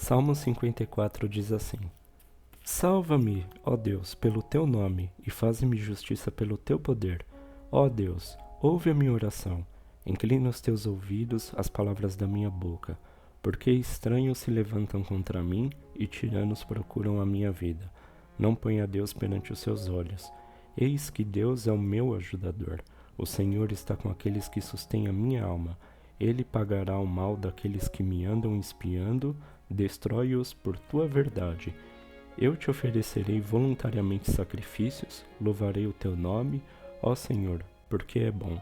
Salmo 54 diz assim: Salva-me, ó Deus, pelo teu nome, e faze-me justiça pelo teu poder. Ó Deus, ouve a minha oração. Inclina os teus ouvidos às palavras da minha boca, porque estranhos se levantam contra mim e tiranos procuram a minha vida. Não ponha Deus perante os seus olhos. Eis que Deus é o meu ajudador. O Senhor está com aqueles que sustêm a minha alma. Ele pagará o mal daqueles que me andam espiando, destrói-os por tua verdade. Eu te oferecerei voluntariamente sacrifícios, louvarei o teu nome, ó Senhor, porque é bom.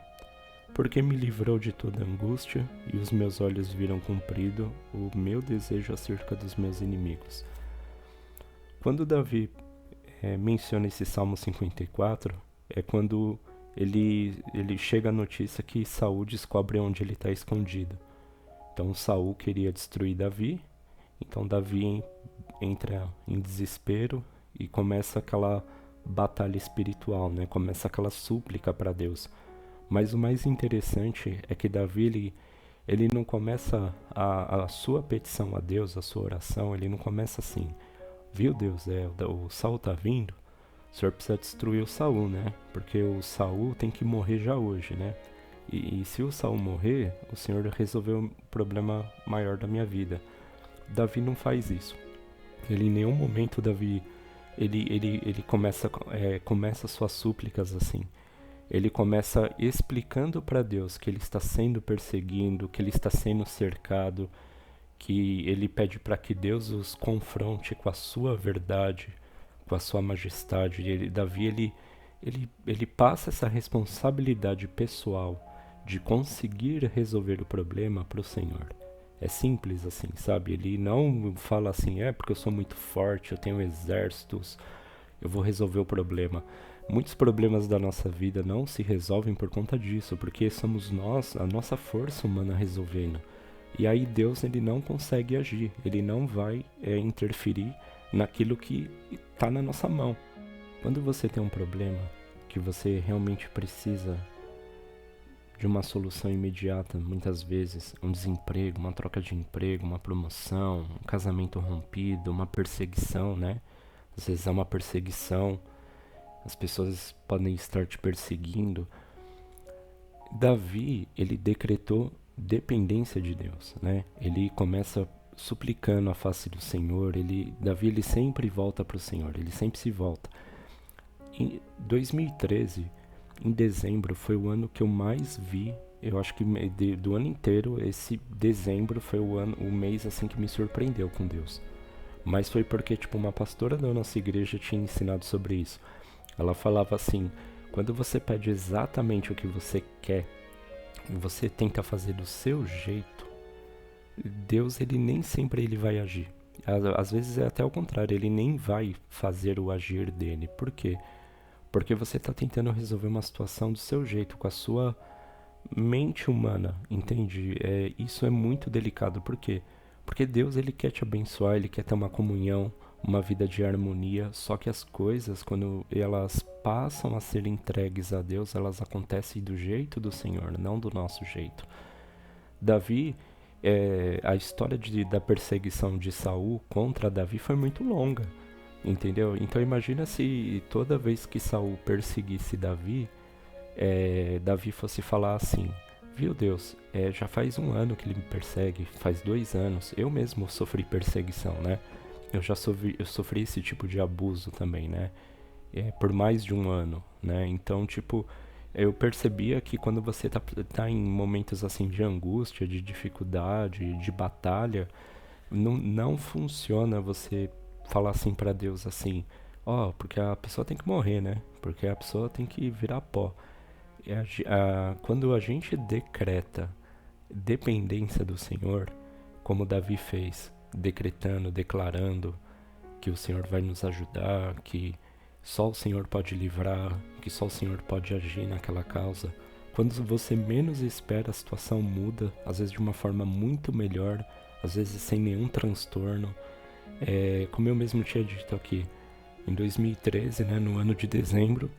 Porque me livrou de toda angústia, e os meus olhos viram cumprido o meu desejo acerca dos meus inimigos. Quando Davi menciona esse Salmo 54, é quando ele chega a notícia que Saul descobre onde ele está escondido. Então Saul queria destruir Davi, então Davi entra em desespero e começa aquela batalha espiritual, né? Começa aquela súplica para Deus. Mas o mais interessante é que Davi, ele não começa a sua petição a Deus, a sua oração, ele não começa assim: viu Deus, o Saul tá vindo, o senhor precisa destruir o Saul, né? Porque o Saul tem que morrer já hoje, né? E se o Saul morrer, o senhor resolveu o problema maior da minha vida. Davi não faz isso. Ele em nenhum momento, Davi, ele começa suas súplicas assim. Ele começa explicando para Deus que ele está sendo perseguido, que ele está sendo cercado, que ele pede para que Deus os confronte com a sua verdade, com a sua majestade. Davi, ele passa essa responsabilidade pessoal de conseguir resolver o problema para o Senhor. É simples assim, sabe? Ele não fala assim: porque eu sou muito forte, eu tenho exércitos, eu vou resolver o problema. Muitos problemas da nossa vida não se resolvem por conta disso, porque somos nós, a nossa força humana resolvendo. E aí Deus, ele não consegue agir, ele não vai interferir naquilo que está na nossa mão. Quando você tem um problema que você realmente precisa de uma solução imediata, muitas vezes um desemprego, uma troca de emprego, uma promoção, um casamento rompido, uma perseguição, né? Às vezes é uma perseguição, as pessoas podem estar te perseguindo. Davi, ele decretou dependência de Deus, né? Ele começa suplicando a face do Senhor. Davi, ele sempre volta para o Senhor, ele sempre se volta. Em 2013, em dezembro, foi o ano que eu mais vi. Eu acho que do ano inteiro, esse dezembro foi o mês assim que me surpreendeu com Deus. Mas foi porque, tipo, uma pastora da nossa igreja tinha ensinado sobre isso. Ela falava assim: quando você pede exatamente o que você quer, você tenta fazer do seu jeito, Deus, ele nem sempre ele vai agir. Às vezes é até o contrário, ele nem vai fazer o agir dele. Por quê? Porque você está tentando resolver uma situação do seu jeito, com a sua mente humana, entende? Isso é muito delicado. Por quê? Porque Deus, ele quer te abençoar, ele quer ter uma comunhão, uma vida de harmonia. Só que as coisas, quando elas passam a ser entregues a Deus, elas acontecem do jeito do Senhor, não do nosso jeito. Davi, a história da perseguição de Saul contra Davi foi muito longa. Entendeu? Então imagina se toda vez que Saul perseguisse Davi, Davi fosse falar assim: viu Deus, já faz 1 ano que ele me persegue, faz 2 anos, eu mesmo sofri perseguição, né? Eu sofri esse tipo de abuso também, né? Por mais de 1 ano, né? Então, tipo, eu percebia que quando você tá em momentos assim de angústia, de dificuldade, de batalha, não funciona você falar assim pra Deus assim: porque a pessoa tem que morrer, né? Porque a pessoa tem que virar pó. Quando a gente decreta dependência do Senhor, como Davi fez, decretando, declarando que o Senhor vai nos ajudar, que só o Senhor pode livrar, que só o Senhor pode agir naquela causa. Quando você menos espera, a situação muda, às vezes de uma forma muito melhor, às vezes sem nenhum transtorno. Como eu mesmo tinha dito aqui, em 2013, né, no ano de dezembro,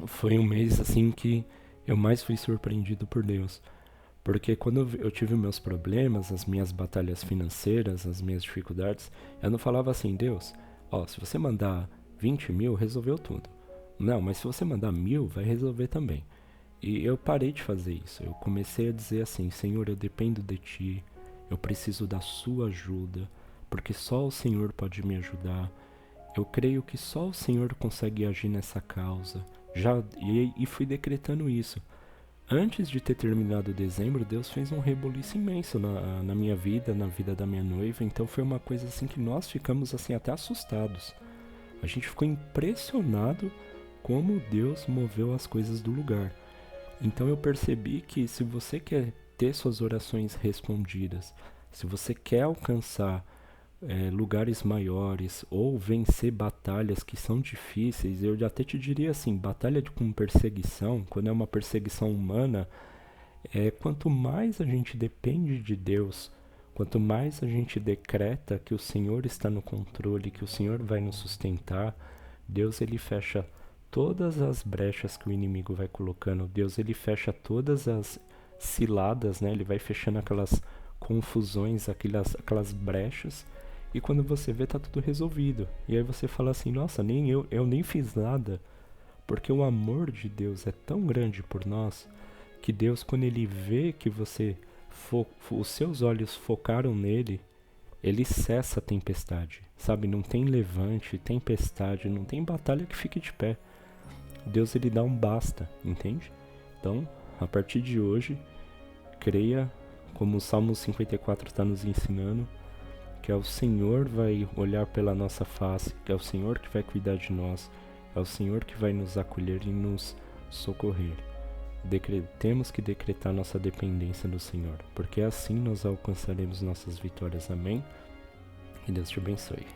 foi um mês assim que eu mais fui surpreendido por Deus. Porque quando eu tive meus problemas, as minhas batalhas financeiras, as minhas dificuldades, eu não falava assim, Deus, ó, se você mandar 20 mil, resolveu tudo. Não, mas se você mandar 1000, vai resolver também. E eu parei de fazer isso. Eu comecei a dizer assim, Senhor, eu dependo de Ti, eu preciso da Sua ajuda, porque só o Senhor pode me ajudar. Eu creio que só o Senhor consegue agir nessa causa. E fui decretando isso. Antes de ter terminado dezembro, Deus fez um reboliço imenso na minha vida, na vida da minha noiva. Então foi uma coisa assim que nós ficamos assim até assustados. A gente ficou impressionado como Deus moveu as coisas do lugar. Então eu percebi que se você quer ter suas orações respondidas, se você quer alcançar lugares maiores ou vencer batalhas que são difíceis, eu até te diria assim, batalha com perseguição, quando é uma perseguição humana, quanto mais a gente depende de Deus, quanto mais a gente decreta que o Senhor está no controle, que o Senhor vai nos sustentar, Deus ele fecha todas as brechas que o inimigo vai colocando, Deus ele fecha todas as ciladas, né? Ele vai fechando aquelas confusões, aquelas brechas, e quando você vê tá tudo resolvido. E aí você fala assim, nossa, nem eu nem fiz nada, porque o amor de Deus é tão grande por nós, que Deus, quando ele vê que os seus olhos focaram nele, ele cessa a tempestade, sabe? Não tem levante, tempestade, não tem batalha que fique de pé. Deus ele dá um basta, entende? Então, a partir de hoje, creia, como o Salmo 54 está nos ensinando, que é o Senhor vai olhar pela nossa face, que é o Senhor que vai cuidar de nós, é o Senhor que vai nos acolher e nos socorrer. Temos que decretar nossa dependência do Senhor, porque assim nós alcançaremos nossas vitórias. Amém? Que Deus te abençoe.